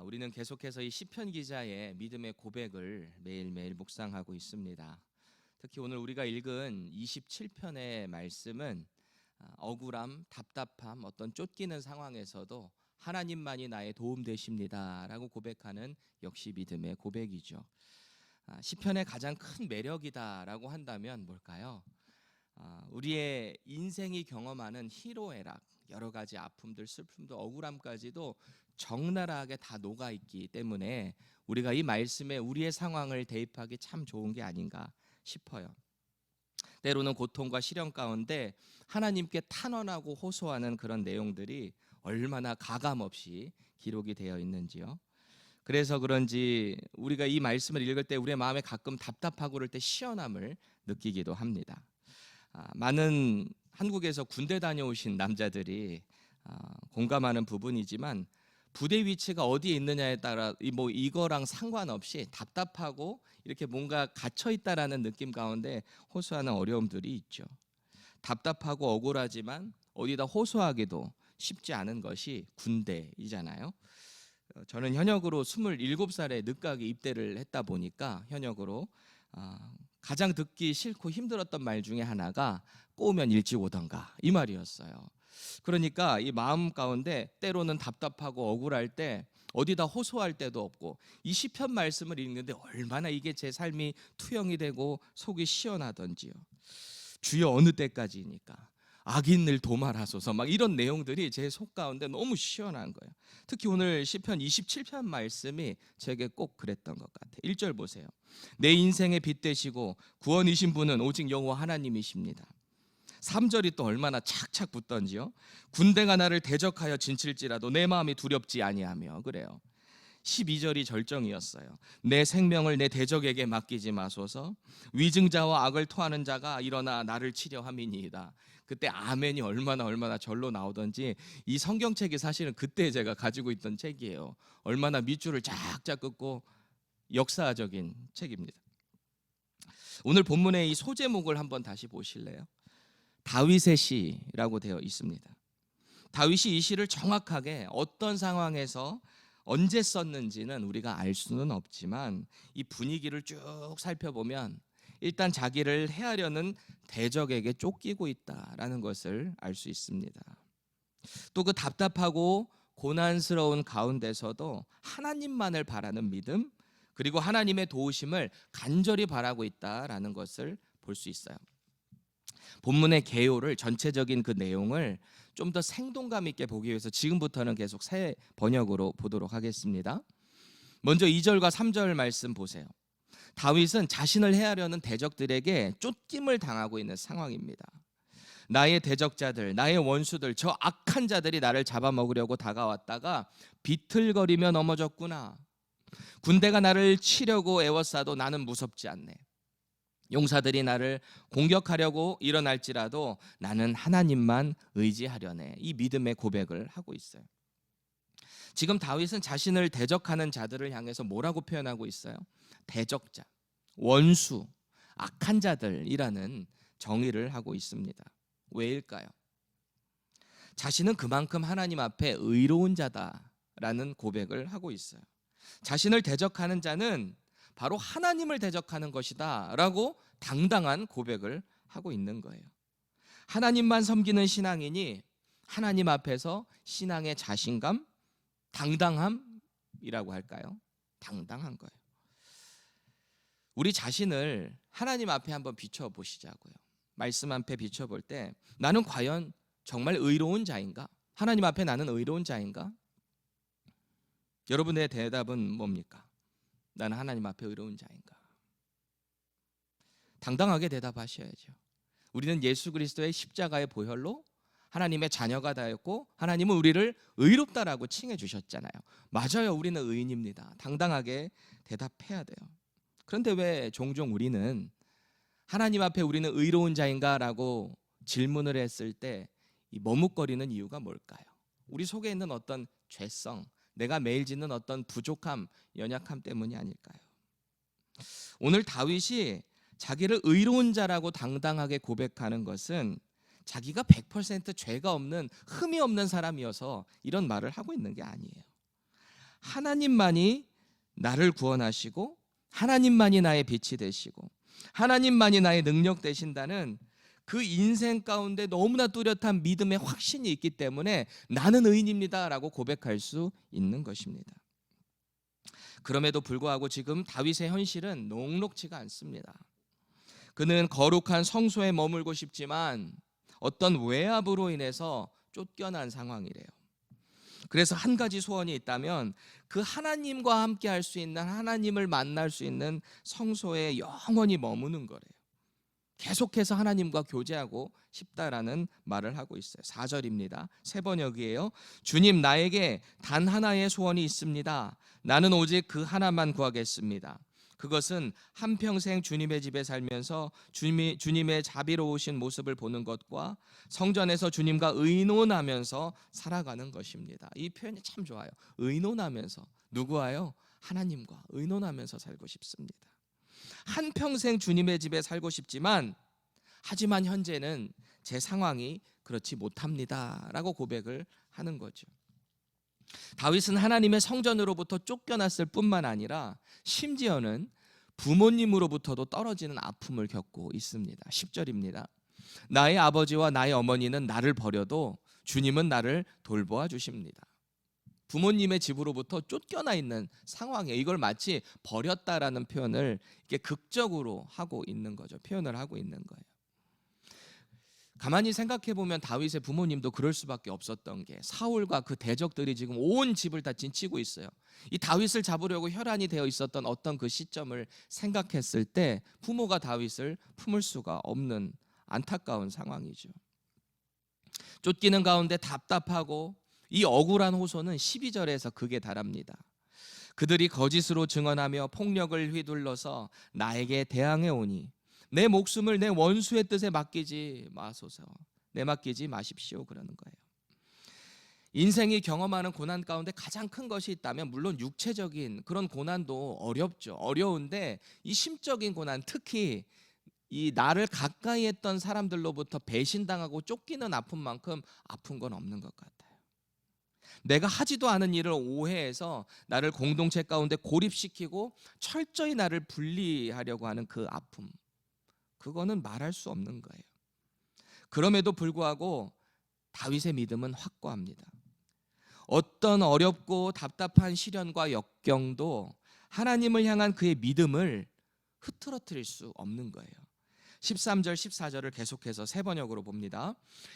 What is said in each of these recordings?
우리는 계속해서 이 시편 기자의 믿음의 고백을 매일매일 묵상하고 있습니다. 특히 오늘 우리가 읽은 27편의 말씀은 억울함, 답답함, 어떤 쫓기는 상황에서도 하나님만이 나의 도움 되십니다라고 고백하는 역시 믿음의 고백이죠. 시편의 가장 큰 매력이다라고 한다면 뭘까요? 우리의 인생이 경험하는 희로애락, 여러 가지 아픔들, 슬픔도 억울함까지도 적나라하게 다 녹아있기 때문에 우리가 이 말씀에 우리의 상황을 대입하기 참 좋은 게 아닌가 싶어요. 때로는 고통과 시련 가운데 하나님께 탄원하고 호소하는 그런 내용들이 얼마나 가감없이 기록이 되어 있는지요. 그래서 그런지 우리가 이 말씀을 읽을 때 우리의 마음에 가끔 답답하고 그럴 때 시원함을 느끼기도 합니다. 많은 한국에서 군대 다녀오신 남자들이 공감하는 부분이지만 부대 위치가 어디에 있느냐에 따라 이거랑 상관없이 답답하고 이렇게 뭔가 갇혀 있다라는 느낌 가운데 호소하는 어려움들이 있죠. 답답하고 억울하지만 어디다 호소하기도 쉽지 않은 것이 군대이잖아요. 저는 현역으로 27살에 늦가게 입대를 했다 보니까 현역으로 가장 듣기 싫고 힘들었던 말 중에 하나가 꼬우면 일찍 오던가 이 말이었어요. 그러니까 이 마음 가운데 때로는 답답하고 억울할 때 어디다 호소할 데도 없고 이 시편 말씀을 읽는데 얼마나 이게 제 삶이 투영이 되고 속이 시원하던지요. 주여 어느 때까지니까 악인을 도말하소서 막 이런 내용들이 제 속 가운데 너무 시원한 거예요. 특히 오늘 시편 27편 말씀이 제게 꼭 그랬던 것 같아요. 1절 보세요. 내 인생의 빛 되시고 구원이신 분은 오직 여호와 하나님이십니다. 3절이 또 얼마나 착착 붙던지요. 군대가 나를 대적하여 진칠지라도 내 마음이 두렵지 아니하며 그래요. 12절이 절정이었어요. 내 생명을 내 대적에게 맡기지 마소서. 위증자와 악을 토하는 자가 일어나 나를 치려 함이니이다. 그때 아멘이 얼마나 절로 나오던지 이 성경책이 사실은 그때 제가 가지고 있던 책이에요. 얼마나 밑줄을 쫙쫙 긋고 역사적인 책입니다. 오늘 본문의 이 소제목을 한번 다시 보실래요? 다윗의 시라고 되어 있습니다. 다윗이 이 시를 정확하게 어떤 상황에서 언제 썼는지는 우리가 알 수는 없지만 이 분위기를 쭉 살펴보면 일단 자기를 해하려는 대적에게 쫓기고 있다라는 것을 알 수 있습니다. 또 그 답답하고 고난스러운 가운데서도 하나님만을 바라는 믿음, 그리고 하나님의 도우심을 간절히 바라고 있다라는 것을 볼 수 있어요. 본문의 개요를 전체적인 그 내용을 좀 더 생동감 있게 보기 위해서 지금부터는 계속 새 번역으로 보도록 하겠습니다. 먼저 2절과 3절 말씀 보세요. 다윗은 자신을 해하려는 대적들에게 쫓김을 당하고 있는 상황입니다. 나의 대적자들, 나의 원수들, 저 악한 자들이 나를 잡아먹으려고 다가왔다가 비틀거리며 넘어졌구나. 군대가 나를 치려고 애워싸도 나는 무섭지 않네. 용사들이 나를 공격하려고 일어날지라도 나는 하나님만 의지하려네. 이 믿음의 고백을 하고 있어요. 지금 다윗은 자신을 대적하는 자들을 향해서 뭐라고 표현하고 있어요? 대적자, 원수, 악한 자들이라는 정의를 하고 있습니다. 왜일까요? 자신은 그만큼 하나님 앞에 의로운 자다라는 고백을 하고 있어요. 자신을 대적하는 자는 바로 하나님을 대적하는 것이다 라고 당당한 고백을 하고 있는 거예요. 하나님만 섬기는 신앙이니 하나님 앞에서 신앙의 자신감, 당당함이라고 할까요? 당당한 거예요. 우리 자신을 하나님 앞에 한번 비춰보시자고요. 말씀 앞에 비춰볼 때 나는 과연 정말 의로운 자인가? 하나님 앞에 나는 의로운 자인가? 여러분의 대답은 뭡니까? 나는 하나님 앞에 의로운 자인가? 당당하게 대답하셔야죠. 우리는 예수 그리스도의 십자가의 보혈로 하나님의 자녀가 되었고 하나님은 우리를 의롭다라고 칭해 주셨잖아요. 맞아요. 우리는 의인입니다. 당당하게 대답해야 돼요. 그런데 왜 종종 우리는 하나님 앞에 우리는 의로운 자인가라고 질문을 했을 때 이 머뭇거리는 이유가 뭘까요? 우리 속에 있는 어떤 죄성, 내가 매일 짓는 어떤 부족함, 연약함 때문이 아닐까요? 오늘 다윗이 자기를 의로운 자라고 당당하게 고백하는 것은 자기가 100% 죄가 없는 흠이 없는 사람이어서 이런 말을 하고 있는 게 아니에요. 하나님만이 나를 구원하시고 하나님만이 나의 빛이 되시고 하나님만이 나의 능력 되신다는 그 인생 가운데 너무나 뚜렷한 믿음의 확신이 있기 때문에 나는 의인입니다라고 고백할 수 있는 것입니다. 그럼에도 불구하고 지금 다윗의 현실은 녹록지가 않습니다. 그는 거룩한 성소에 머물고 싶지만 어떤 외압으로 인해서 쫓겨난 상황이래요. 그래서 한 가지 소원이 있다면 그 하나님과 함께 할 수 있는, 하나님을 만날 수 있는 성소에 영원히 머무는 거래요. 계속해서 하나님과 교제하고 싶다라는 말을 하고 있어요. 4절입니다. 새 번역이에요. 주님, 나에게 단 하나의 소원이 있습니다. 나는 오직 그 하나만 구하겠습니다. 그것은 한평생 주님의 집에 살면서 주님의 자비로우신 모습을 보는 것과 성전에서 주님과 의논하면서 살아가는 것입니다. 이 표현이 참 좋아요. 의논하면서. 누구와요? 하나님과 의논하면서 살고 싶습니다. 한평생 주님의 집에 살고 싶지만 하지만 현재는 제 상황이 그렇지 못합니다 라고 고백을 하는 거죠. 다윗은 하나님의 성전으로부터 쫓겨났을 뿐만 아니라 심지어는 부모님으로부터도 떨어지는 아픔을 겪고 있습니다. 10절입니다. 나의 아버지와 나의 어머니는 나를 버려도 주님은 나를 돌보아 주십니다. 부모님의 집으로부터 쫓겨나 있는 상황이에요. 이걸 마치 버렸다라는 표현을 이렇게 극적으로 하고 있는 거죠. 표현을 하고 있는 거예요. 가만히 생각해 보면 다윗의 부모님도 그럴 수밖에 없었던 게 사울과 그 대적들이 지금 온 집을 다 진치고 있어요. 이 다윗을 잡으려고 혈안이 되어 있었던 어떤 그 시점을 생각했을 때 부모가 다윗을 품을 수가 없는 안타까운 상황이죠. 쫓기는 가운데 답답하고 이 억울한 호소는 12절에서 극에 달합니다. 그들이 거짓으로 증언하며 폭력을 휘둘러서 나에게 대항해 오니 내 목숨을 내 원수의 뜻에 맡기지 마소서. 내맡기지 마십시오 그러는 거예요. 인생이 경험하는 고난 가운데 가장 큰 것이 있다면 물론 육체적인 그런 고난도 어렵죠. 어려운데 이 심적인 고난, 특히 이 나를 가까이 했던 사람들로부터 배신당하고 쫓기는 아픔만큼 아픈 건 없는 것 같아요. 내가 하지도 않은 일을 오해해서 나를 공동체 가운데 고립시키고 철저히 나를 분리하려고 하는 그 아픔, 그거는 말할 수 없는 거예요. 그럼에도 불구하고 다윗의 믿음은 확고합니다. 어떤 어렵고 답답한 시련과 역경도 하나님을 향한 그의 믿음을 흐트러뜨릴 수 없는 거예요. 13절 14절을 계속해서 세 번역으로 봅니다.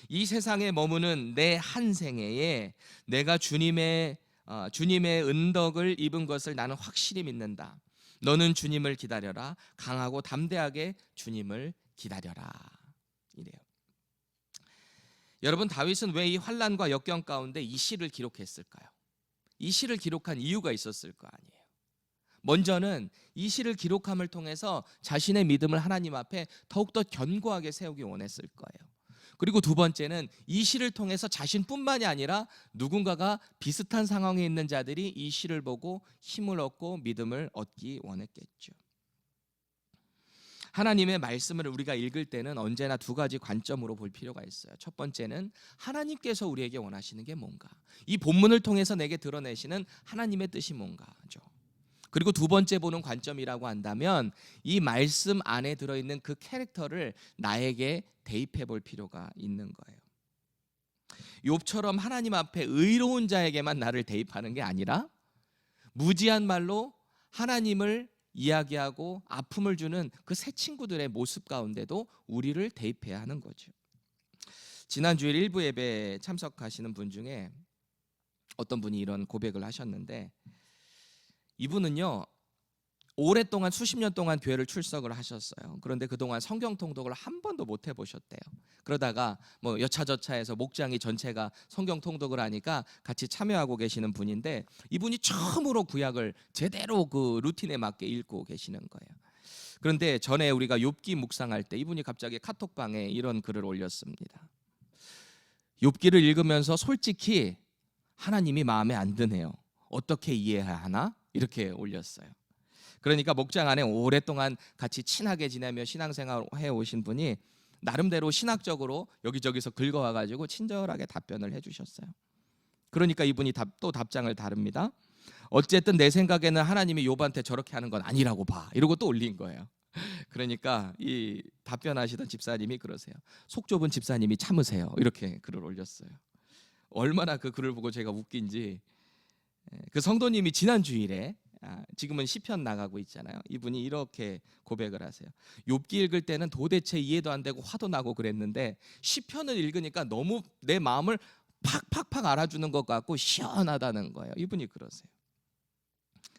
이 세상에 머무는 내 한 생애에 내가 주님의 은덕을 입은 것을 나는 확실히 믿는다. 너는 주님을 기다려라. 강하고 담대하게 주님을 기다려라. 이래요. 여러분, 다윗은 왜 이 환난과 역경 가운데 이 시를 기록했을까요? 이 시를 기록한 이유가 있었을 거 아니에요. 먼저는 이 시를 기록함을 통해서 자신의 믿음을 하나님 앞에 더욱더 견고하게 세우기 원했을 거예요. 그리고 두 번째는 이 시를 통해서 자신뿐만이 아니라 누군가가 비슷한 상황에 있는 자들이 이 시를 보고 힘을 얻고 믿음을 얻기 원했겠죠. 하나님의 말씀을 우리가 읽을 때는 언제나 두 가지 관점으로 볼 필요가 있어요. 첫 번째는 하나님께서 우리에게 원하시는 게 뭔가, 이 본문을 통해서 내게 드러내시는 하나님의 뜻이 뭔가죠. 그리고 두 번째 보는 관점이라고 한다면 이 말씀 안에 들어있는 그 캐릭터를 나에게 대입해 볼 필요가 있는 거예요. 욥처럼 하나님 앞에 의로운 자에게만 나를 대입하는 게 아니라 무지한 말로 하나님을 이야기하고 아픔을 주는 그 새 친구들의 모습 가운데도 우리를 대입해야 하는 거죠. 지난 주일 일부 예배에 참석하시는 분 중에 어떤 분이 이런 고백을 하셨는데, 이분은요 오랫동안 수십 년 동안 교회를 출석을 하셨어요. 그런데 그동안 성경 통독을 한 번도 못 해보셨대요. 그러다가 뭐 여차저차해서 목장이 전체가 성경 통독을 하니까 같이 참여하고 계시는 분인데, 이분이 처음으로 구약을 제대로 그 루틴에 맞게 읽고 계시는 거예요. 그런데 전에 우리가 욥기 묵상할 때 이분이 갑자기 카톡방에 이런 글을 올렸습니다. 욥기를 읽으면서 솔직히 하나님이 마음에 안 드네요. 어떻게 이해해야 하나? 이렇게 올렸어요. 그러니까 목장 안에 오랫동안 같이 친하게 지내며 신앙생활 해오신 분이 나름대로 신학적으로 여기저기서 긁어와가지고 친절하게 답변을 해주셨어요. 그러니까 이분이 또 답장을 다릅니다. 어쨌든 내 생각에는 하나님이 욥한테 저렇게 하는 건 아니라고 봐. 이러고 또 올린 거예요. 그러니까 이 답변하시던 집사님이 그러세요. 속 좁은 집사님이 참으세요. 이렇게 글을 올렸어요. 얼마나 그 글을 보고 제가 웃긴지. 그 성도님이 지난 주일에 지금은 시편 나가고 있잖아요. 이분이 이렇게 고백을 하세요. 욥기 읽을 때는 도대체 이해도 안 되고 화도 나고 그랬는데 시편을 읽으니까 너무 내 마음을 팍팍팍 알아주는 것 같고 시원하다는 거예요. 이분이 그러세요.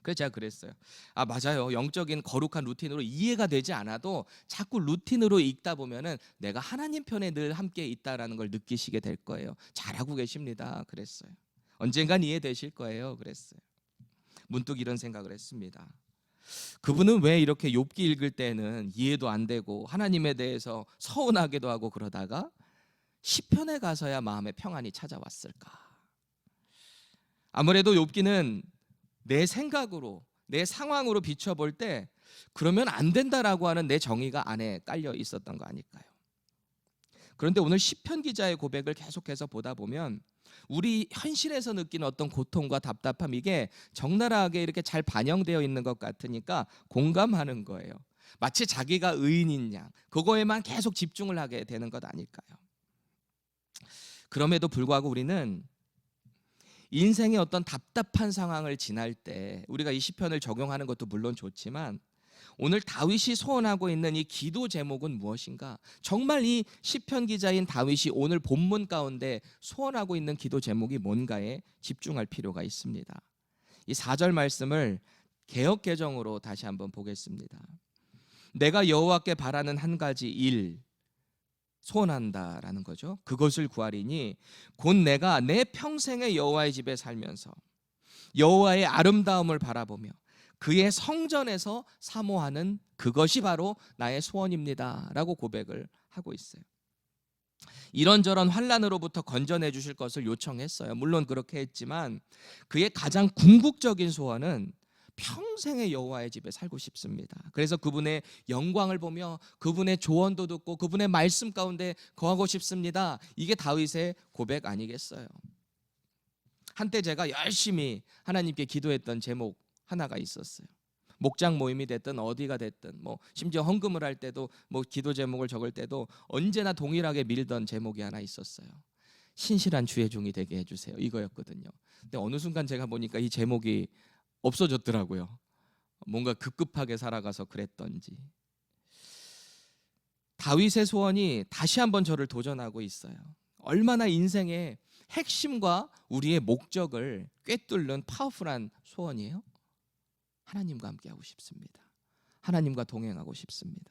그래서 제가 그랬어요. 맞아요. 영적인 거룩한 루틴으로 이해가 되지 않아도 자꾸 루틴으로 읽다 보면은 내가 하나님 편에 늘 함께 있다라는 걸 느끼시게 될 거예요. 잘하고 계십니다. 그랬어요. 언젠간 이해되실 거예요. 그랬어요. 문득 이런 생각을 했습니다. 그분은 왜 이렇게 욥기 읽을 때는 이해도 안 되고 하나님에 대해서 서운하기도 하고 그러다가 시편에 가서야 마음의 평안이 찾아왔을까? 아무래도 욥기는 내 생각으로, 내 상황으로 비춰볼 때 그러면 안 된다라고 하는 내 정의가 안에 깔려 있었던 거 아닐까요? 그런데 오늘 시편 기자의 고백을 계속해서 보다 보면 우리 현실에서 느끼는 어떤 고통과 답답함, 이게 적나라하게 이렇게 잘 반영되어 있는 것 같으니까 공감하는 거예요. 마치 자기가 의인인 양, 그거에만 계속 집중을 하게 되는 것 아닐까요? 그럼에도 불구하고 우리는 인생의 어떤 답답한 상황을 지날 때 우리가 이 시편을 적용하는 것도 물론 좋지만 오늘 다윗이 소원하고 있는 이 기도 제목은 무엇인가? 정말 이 시편 기자인 다윗이 오늘 본문 가운데 소원하고 있는 기도 제목이 뭔가에 집중할 필요가 있습니다. 이 4절 말씀을 개역 개정으로 다시 한번 보겠습니다. 내가 여호와께 바라는 한 가지 일 소원한다라는 거죠. 그것을 구하리니 곧 내가 내 평생의 여호와의 집에 살면서 여호와의 아름다움을 바라보며 그의 성전에서 사모하는 그것이 바로 나의 소원입니다 라고 고백을 하고 있어요. 이런저런 환난으로부터 건져내 주실 것을 요청했어요. 물론 그렇게 했지만 그의 가장 궁극적인 소원은 평생의 여호와의 집에 살고 싶습니다. 그래서 그분의 영광을 보며 그분의 조언도 듣고 그분의 말씀 가운데 거하고 싶습니다. 이게 다윗의 고백 아니겠어요? 한때 제가 열심히 하나님께 기도했던 제목 하나가 있었어요. 목장 모임이 됐든 어디가 됐든 심지어 헌금을 할 때도 기도 제목을 적을 때도 언제나 동일하게 밀던 제목이 하나 있었어요. 신실한 주의 종이 되게 해주세요. 이거였거든요. 근데 어느 순간 제가 보니까 이 제목이 없어졌더라고요. 뭔가 급급하게 살아가서 그랬던지. 다윗의 소원이 다시 한번 저를 도전하고 있어요. 얼마나 인생의 핵심과 우리의 목적을 꿰뚫는 파워풀한 소원이에요. 하나님과 함께하고 싶습니다. 하나님과 동행하고 싶습니다.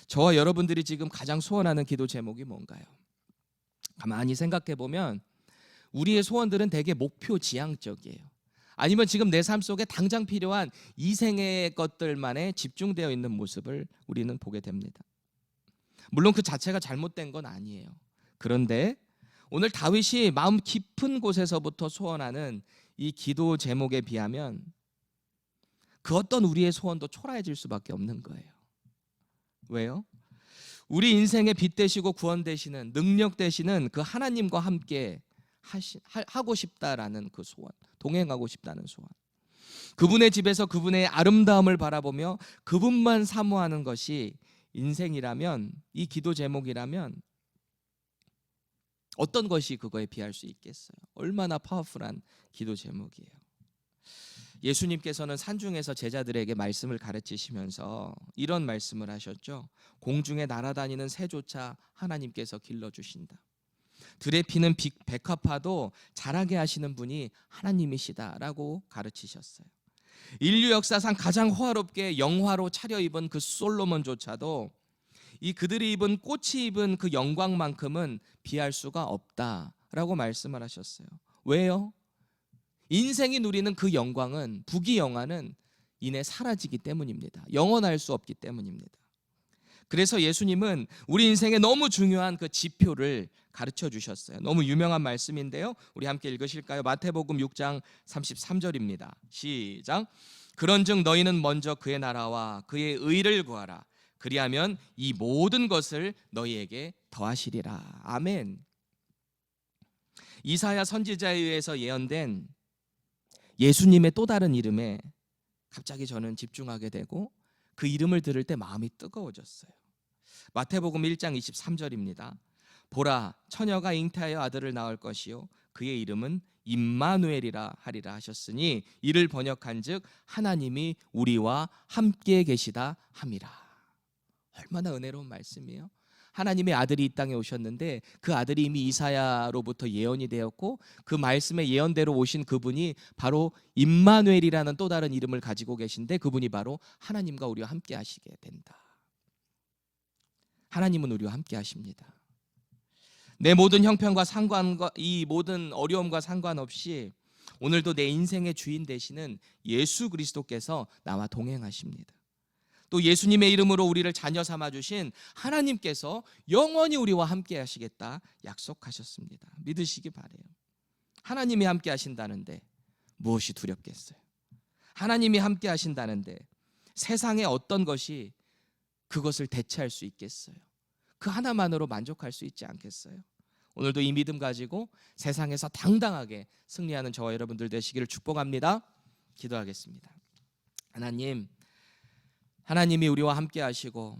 저와 여러분들이 지금 가장 소원하는 기도 제목이 뭔가요? 가만히 생각해 보면 우리의 소원들은 되게 목표 지향적이에요. 아니면 지금 내 삶 속에 당장 필요한 이 생의 것들만에 집중되어 있는 모습을 우리는 보게 됩니다. 물론 그 자체가 잘못된 건 아니에요. 그런데 오늘 다윗이 마음 깊은 곳에서부터 소원하는 이 기도 제목에 비하면 그 어떤 우리의 소원도 초라해질 수밖에 없는 거예요. 왜요? 우리 인생의 빛 되시고 구원 되시는 능력 되시는 그 하나님과 함께 하고 싶다라는 그 소원, 동행하고 싶다는 소원, 그분의 집에서 그분의 아름다움을 바라보며 그분만 사모하는 것이 인생이라면, 이 기도 제목이라면 어떤 것이 그거에 비할 수 있겠어요? 얼마나 파워풀한 기도 제목이에요. 예수님께서는 산중에서 제자들에게 말씀을 가르치시면서 이런 말씀을 하셨죠. 공중에 날아다니는 새조차 하나님께서 길러주신다. 들에 피는 백합화도 자라게 하시는 분이 하나님이시다라고 가르치셨어요. 인류 역사상 가장 호화롭게 영화로 차려입은 그 솔로몬조차도 이 그들이 입은 꽃이 입은 그 영광만큼은 비할 수가 없다라고 말씀을 하셨어요. 왜요? 인생이 누리는 그 영광은, 부귀영화는 이내 사라지기 때문입니다. 영원할 수 없기 때문입니다. 그래서 예수님은 우리 인생에 너무 중요한 그 지표를 가르쳐 주셨어요. 너무 유명한 말씀인데요. 우리 함께 읽으실까요? 마태복음 6장 33절입니다. 시작. 그런즉 너희는 먼저 그의 나라와 그의 의를 구하라. 그리하면 이 모든 것을 너희에게 더하시리라. 아멘. 이사야 선지자에 의해서 예언된 예수님의 또 다른 이름에 갑자기 저는 집중하게 되고 그 이름을 들을 때 마음이 뜨거워졌어요. 마태복음 1장 23절입니다. 보라, 처녀가 잉태하여 아들을 낳을 것이요 그의 이름은 임마누엘이라 하리라 하셨으니 이를 번역한즉 하나님이 우리와 함께 계시다 함이라. 얼마나 은혜로운 말씀이에요. 하나님의 아들이 이 땅에 오셨는데 그 아들이 이미 이사야로부터 예언이 되었고 그 말씀의 예언대로 오신 그분이 바로 임마누엘이라는 또 다른 이름을 가지고 계신데 그분이 바로 하나님과 우리와 함께 하시게 된다. 하나님은 우리와 함께 하십니다. 내 모든 형편과 상관과 이 모든 어려움과 상관없이 오늘도 내 인생의 주인 되시는 예수 그리스도께서 나와 동행하십니다. 또 예수님의 이름으로 우리를 자녀 삼아 주신 하나님께서 영원히 우리와 함께 하시겠다 약속하셨습니다. 믿으시기 바라요. 하나님이 함께 하신다는데 무엇이 두렵겠어요? 하나님이 함께 하신다는데 세상의 어떤 것이 그것을 대체할 수 있겠어요? 그 하나만으로 만족할 수 있지 않겠어요? 오늘도 이 믿음 가지고 세상에서 당당하게 승리하는 저와 여러분들 되시기를 축복합니다. 기도하겠습니다. 하나님이 우리와 함께 하시고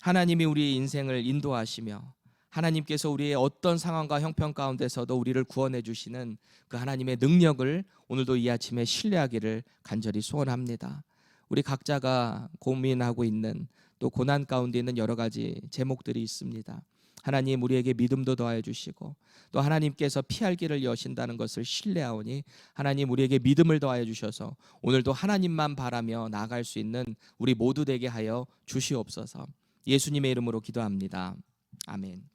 하나님이 우리의 인생을 인도하시며 하나님께서 우리의 어떤 상황과 형편 가운데서도 우리를 구원해 주시는 그 하나님의 능력을 오늘도 이 아침에 신뢰하기를 간절히 소원합니다. 우리 각자가 고민하고 있는 또 고난 가운데 있는 여러 가지 제목들이 있습니다. 하나님 우리에게 믿음도 더하여 주시고 또 하나님께서 피할 길을 여신다는 것을 신뢰하오니 하나님 우리에게 믿음을 더하여 주셔서 오늘도 하나님만 바라며 나아갈 수 있는 우리 모두 되게 하여 주시옵소서. 예수님의 이름으로 기도합니다. 아멘.